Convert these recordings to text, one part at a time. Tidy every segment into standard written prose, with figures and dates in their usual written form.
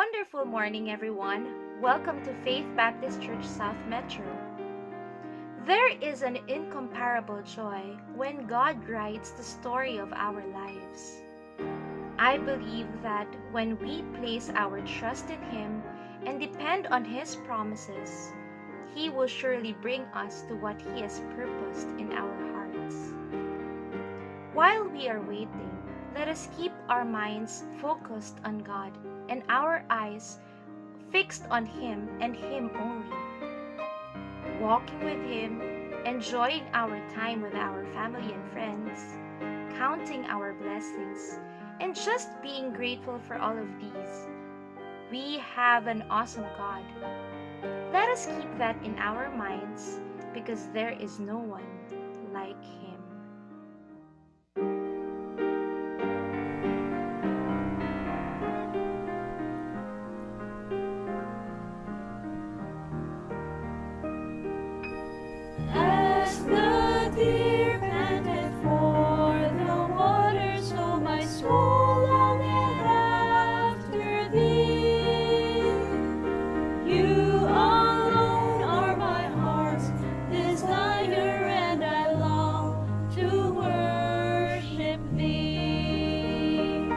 wonderful morning, everyone. Welcome to Faith Baptist Church South Metro. There is an incomparable joy when God writes the story of our lives. I believe that when we place our trust in Him and depend on His promises, He will surely bring us to what He has purposed in our hearts. While we are waiting, let us keep our minds focused on God and our eyes fixed on Him and Him only. Walking with Him, enjoying our time with our family and friends, counting our blessings, and just being grateful for all of these. We have an awesome God. Let us keep that in our minds because there is no one like Him. As the deer panteth for the water, so my soul longeth after thee. You alone are my heart's desire, and I long to worship thee.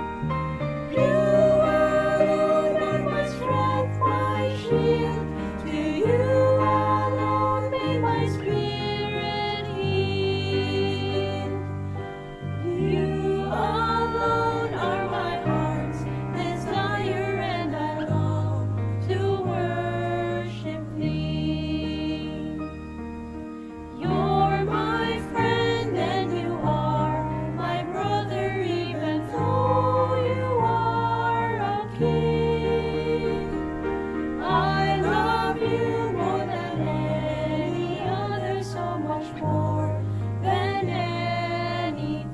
You alone are my strength, my shield. To you alone may my spirit yield. You alone are my heart's desire, and I long to worship thee. You're my friend and you are my brother, even though you are a king. I love you more than any other, so much more than anything.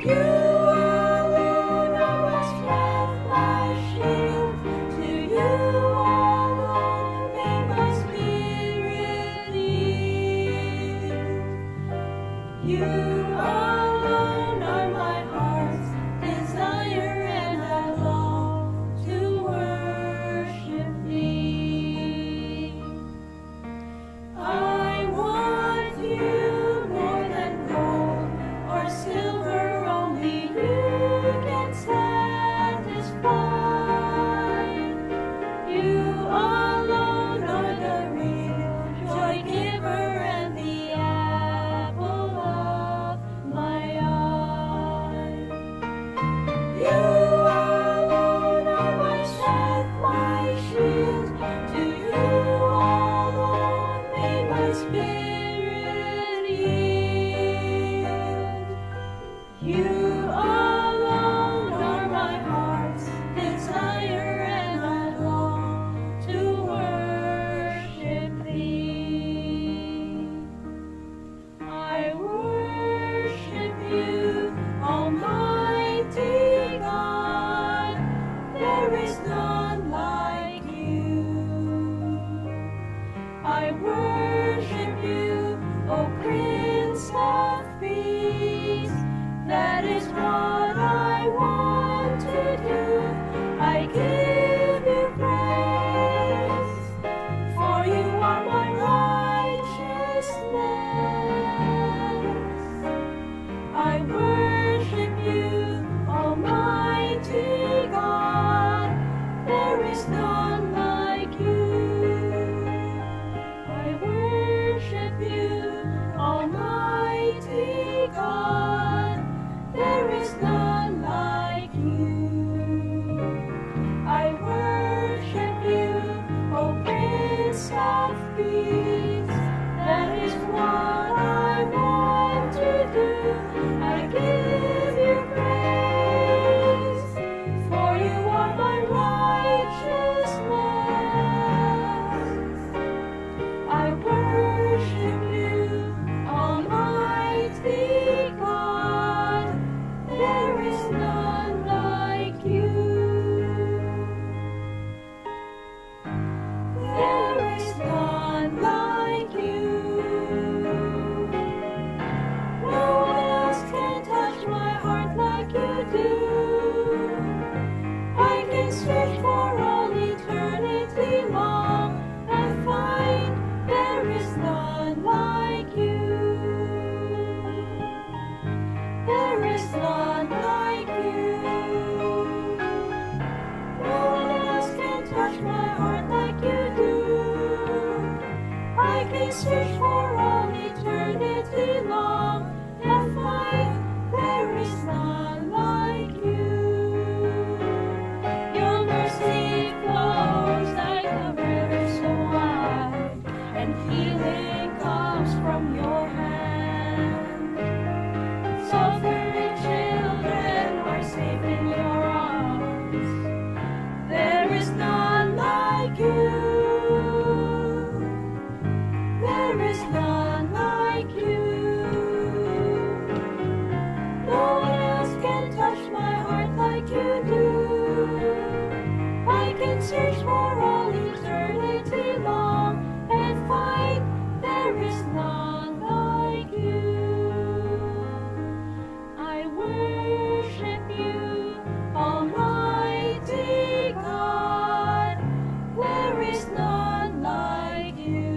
You alone are my strength, my shield. To you alone may my spirit yield. You alone are my heart's desire, and I long to worship thee. I want you more than gold or silver, only you can satisfy. You alone are the real joy giver and the apple can search for all eternity long and find there is none like you. Your mercy flows like a river so wide, and healing comes from your hand. Suffering children are safe in your arms. There is none like you. There is none like you. No one else can touch my heart like you do. I can search for all eternity long and find there is none like you. I worship you, Almighty God. There is none like you.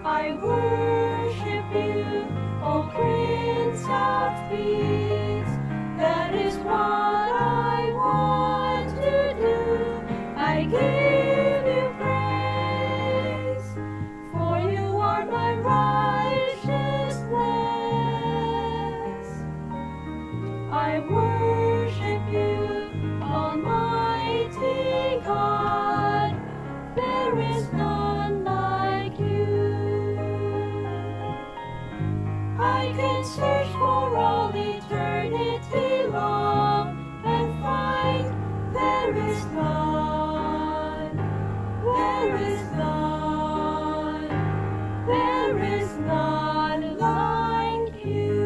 I worship you, O Prince of Peace. That is what I want to do. I give you praise, for you are my righteousness. I worship you, Almighty God. There is none like you. I can search for all eternity long and find there is none. There is none. There is none like you.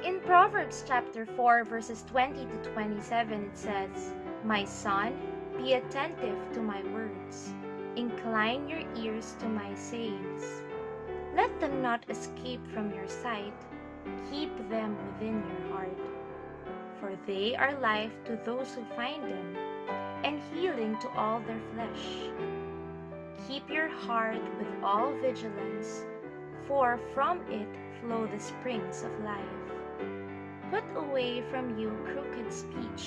In Proverbs chapter 4, verses 20 to 27, it says, "My son, be attentive to my words. Incline your ears to my sayings. Let them not escape from your sight. Keep them within your heart. For they are life to those who find them, and healing to all their flesh. Keep your heart with all vigilance, for from it flow the springs of life. Put away from you crooked speech,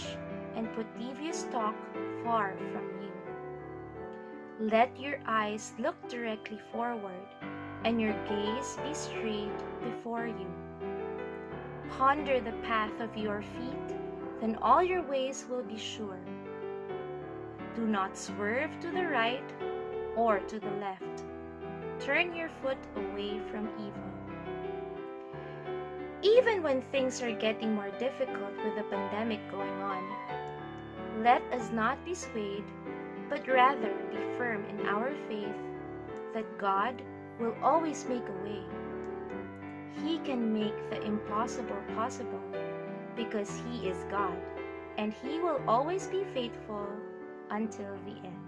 and put devious talk far from you. Let your eyes look directly forward, and your gaze be straight before you. Ponder the path of your feet, then all your ways will be sure. Do not swerve to the right or to the left. Turn your foot away from evil." Even when things are getting more difficult with the pandemic going on, let us not be swayed, but rather be firm in our faith that God will always make a way. He can make the impossible possible because He is God, and He will always be faithful until the end.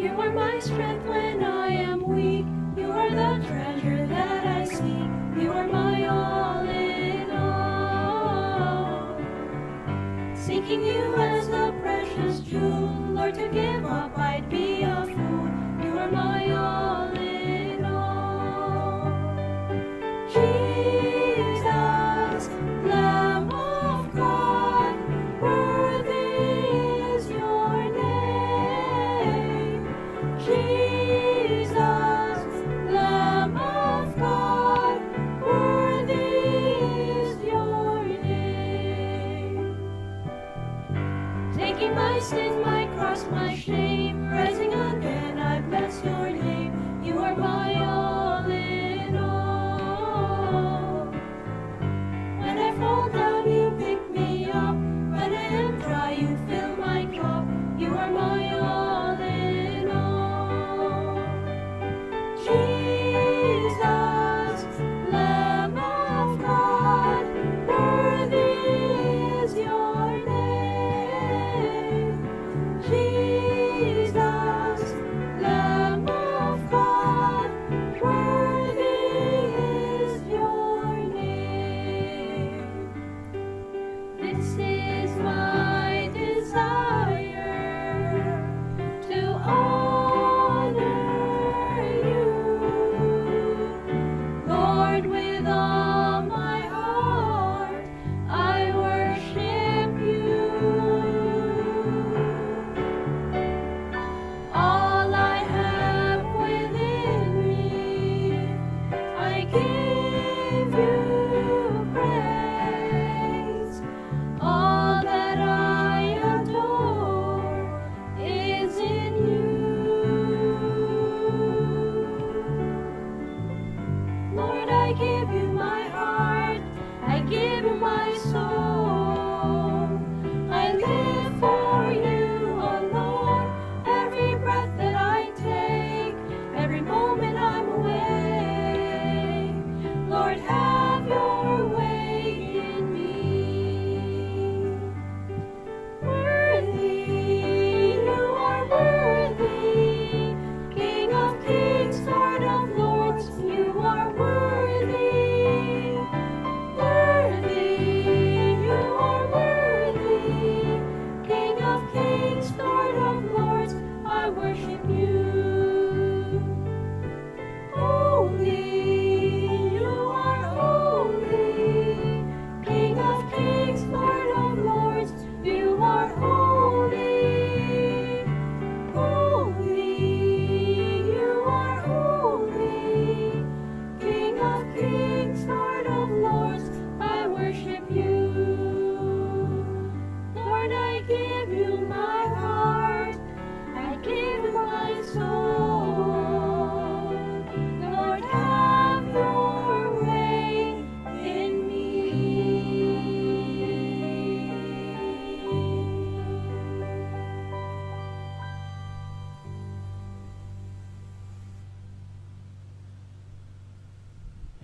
You are my strength when I am weak. You are the treasure that I seek. You are my all in all. Seeking you as the precious jewel, Lord, to give up I'd be